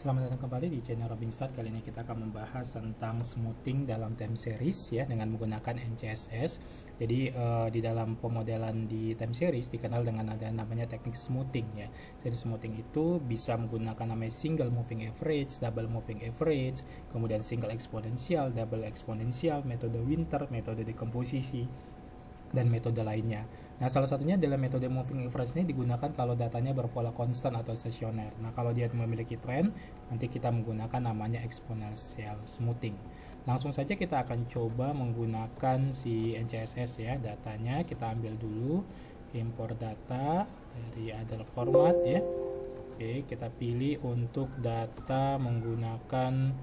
Selamat datang kembali di channel Robinstart. Kali ini kita akan membahas tentang smoothing dalam time series ya dengan menggunakan NCSS. Jadi di dalam pemodelan di time series dikenal dengan ada namanya teknik smoothing ya. Jadi smoothing itu bisa menggunakan namanya single moving average, double moving average, kemudian single eksponensial, double eksponensial, metode Winter, metode dekomposisi, dan metode lainnya. Nah, salah satunya adalah metode moving average ini digunakan kalau datanya berpola konstan atau stasioner. Nah, kalau dia memiliki tren, nanti kita menggunakan namanya exponential smoothing. Langsung saja kita akan coba menggunakan si NCSS ya, datanya kita ambil dulu, import data dari other format ya. Oke, kita pilih untuk data menggunakan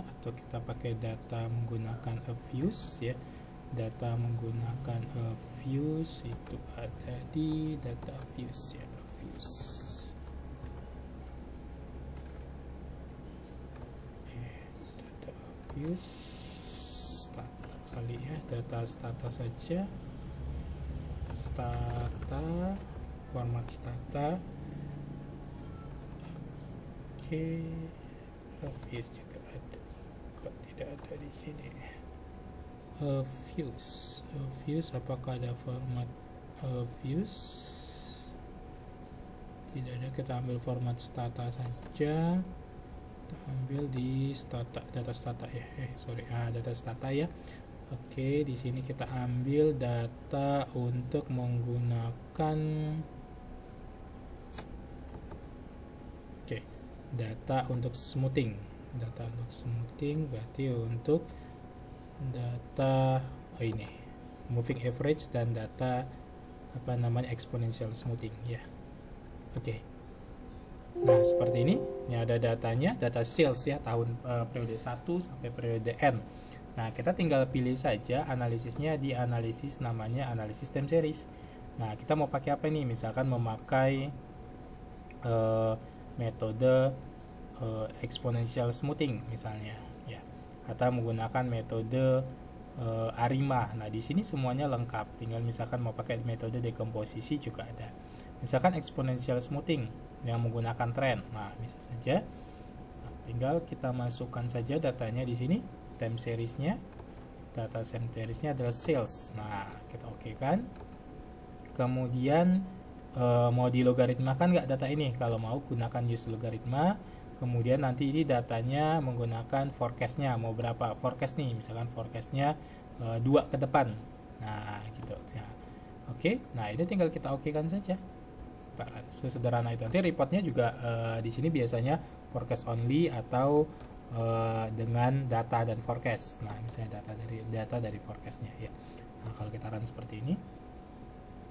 atau kita pakai data menggunakan a views ya. Data menggunakan a views itu ada di data views ya, a views. Data views stata kali ya, data stata saja. Stata, format stata. Oke. Views juga ada, kok tidak ada di sini. Views, apakah ada format views? Tidak ada, kita ambil format stata saja. Kita ambil di stata, data stata ya. Data stata ya. Oke, di sini kita ambil data untuk menggunakan data untuk smoothing. Data untuk smoothing berarti untuk data ini moving average dan data exponential smoothing ya. Oke. Nah, seperti ini. Ini ada datanya, data sales ya, tahun periode 1 sampai periode N. Nah, kita tinggal pilih saja analisisnya di analisis namanya analisis time series. Nah, kita mau pakai apa nih? Misalkan memakai metode exponential smoothing misalnya ya, atau menggunakan metode ARIMA. Nah, di sini semuanya lengkap, tinggal misalkan mau pakai metode dekomposisi juga ada. Misalkan exponential smoothing yang menggunakan tren, nah bisa saja. Nah, tinggal kita masukkan saja datanya di sini, time seriesnya, data time seriesnya adalah sales. Nah, kita oke kan. Kemudian mau di logaritmakan nggak data ini? Kalau mau gunakan use logaritma. Kemudian nanti ini datanya menggunakan forecastnya, mau berapa forecast nih, misalkan forecastnya 2 ke depan. Nah gitu ya. Oke, nah ini tinggal kita oke kan saja. Sesederhana itu. Nanti reportnya juga di sini biasanya forecast only atau dengan data dan forecast. Nah, misalnya data dari forecastnya ya. Nah, kalau kita run seperti ini.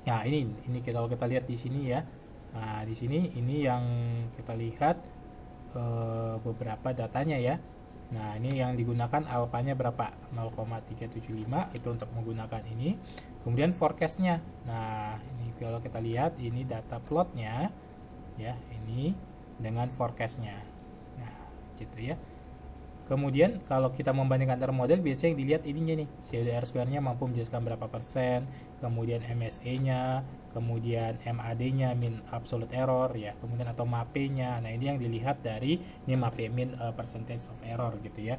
Nah, ini kalau kita lihat di sini ya. Nah, di sini ini yang kita lihat beberapa datanya ya. Nah, ini yang digunakan alfanya berapa? 0,375 itu untuk menggunakan ini. Kemudian forecastnya. Nah, ini kalau kita lihat ini data plotnya ya, ini dengan forecastnya. Nah, gitu ya. Kemudian kalau kita membandingkan antar model, biasanya yang dilihat ininya nih, CDR2-nya mampu menjelaskan berapa persen, kemudian MSE-nya, kemudian MAD-nya, mean absolute error ya, kemudian atau MAP-nya. Nah, ini yang dilihat dari ini MAP, mean percentage of error gitu ya.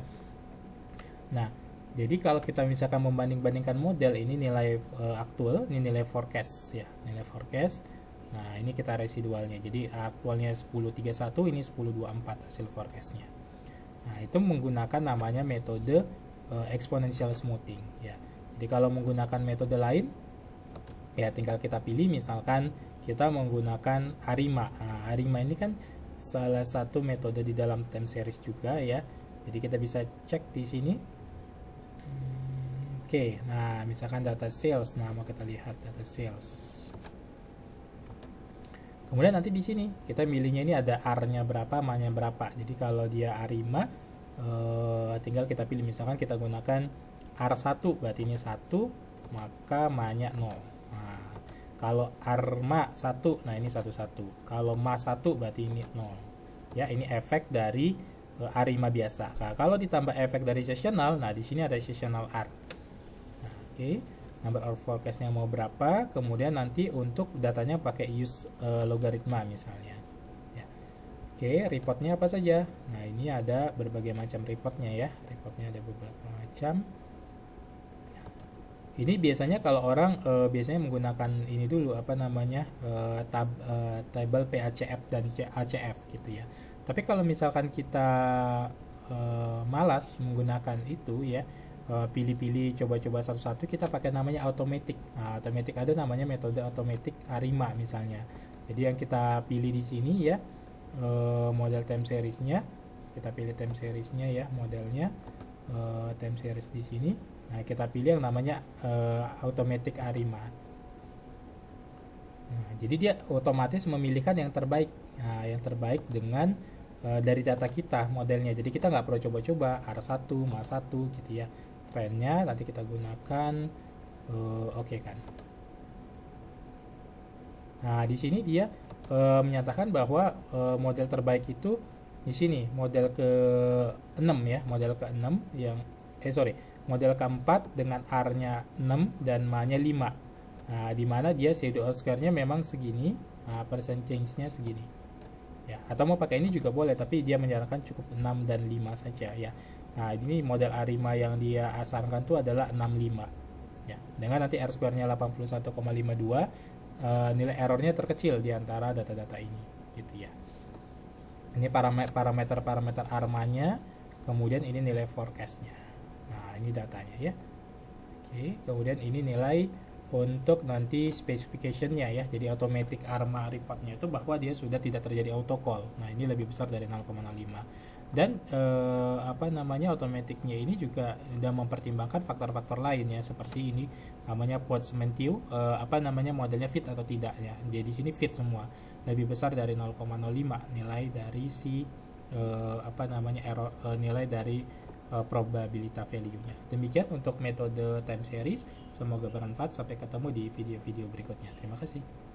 Nah, jadi kalau kita misalkan membanding-bandingkan model, ini nilai aktual, ini nilai forecast ya, nilai forecast. Nah, ini kita residualnya. Jadi aktualnya 1031, ini 1024 hasil forecastnya. Nah, itu menggunakan namanya metode exponential smoothing ya. Jadi kalau menggunakan metode lain ya tinggal kita pilih, misalkan kita menggunakan ARIMA. Nah, ARIMA ini kan salah satu metode di dalam time series juga ya. Jadi kita bisa cek di sini. Oke, nah misalkan data sales. Nah, mau kita lihat data sales. Kemudian nanti di sini kita milihnya ini ada R-nya berapa, M-nya berapa. Jadi kalau dia ARIMA tinggal kita pilih, misalkan kita gunakan R1 berarti ini 1, maka M-nya 0. Nah, kalau ARMA 1, nah ini 11. Kalau MA 1 berarti ini 0. Ya, ini efek dari ARIMA biasa. Nah, kalau ditambah efek dari seasonal, nah di sini ada seasonal R. Nah, oke. number of forecastnya mau berapa, kemudian nanti untuk datanya pakai use logaritma misalnya ya. Oke, reportnya apa saja? Nah, ini ada berbagai macam reportnya ya. Reportnya ada beberapa macam. Ini biasanya kalau orang biasanya menggunakan ini dulu apa namanya table PACF dan ACF gitu ya. Tapi kalau misalkan kita malas menggunakan itu ya, pilih-pilih coba-coba satu-satu, kita pakai namanya automatic. Nah, automatic ada namanya metode automatic ARIMA misalnya. Jadi yang kita pilih di sini ya model time seriesnya, kita pilih time seriesnya ya, modelnya time series di sini. Nah, kita pilih yang namanya automatic ARIMA. Nah, jadi dia otomatis memilihkan yang terbaik. Nah, yang terbaik dengan dari data kita modelnya. Jadi kita nggak perlu coba-coba R1, MA1 gitu ya. Trennya nanti kita gunakan oke kan. Nah, di sini dia menyatakan bahwa model terbaik itu di sini model ke-6 ya, model ke-6 yang model keempat dengan R-nya 6 dan MA-nya 5. Nah, di mana dia pseudo square-nya memang segini, percent change-nya segini. Ya, atau mau pakai ini juga boleh, tapi dia menyarankan cukup 6 dan 5 saja ya. Nah, ini model ARIMA yang dia asarkan itu adalah 65. Ya, dengan nanti R square-nya 81,52, nilai errornya terkecil di antara data-data ini gitu ya. Ini parameter ARMA-nya, kemudian ini nilai forecast-nya. Nah, ini datanya ya. Oke, kemudian ini nilai untuk nanti specification-nya ya. Jadi automatic ARMA report-nya itu bahwa dia sudah tidak terjadi autocall. Nah, ini lebih besar dari 0,05. Dan automatic-nya ini juga sudah mempertimbangkan faktor-faktor lain ya, seperti ini namanya Pottsmanteau, modelnya fit atau tidak ya. Jadi di sini fit semua. Lebih besar dari 0,05 nilai dari si error nilai dari probability value-nya. Demikian untuk metode time series. Semoga bermanfaat. Sampai ketemu di video-video berikutnya. Terima kasih.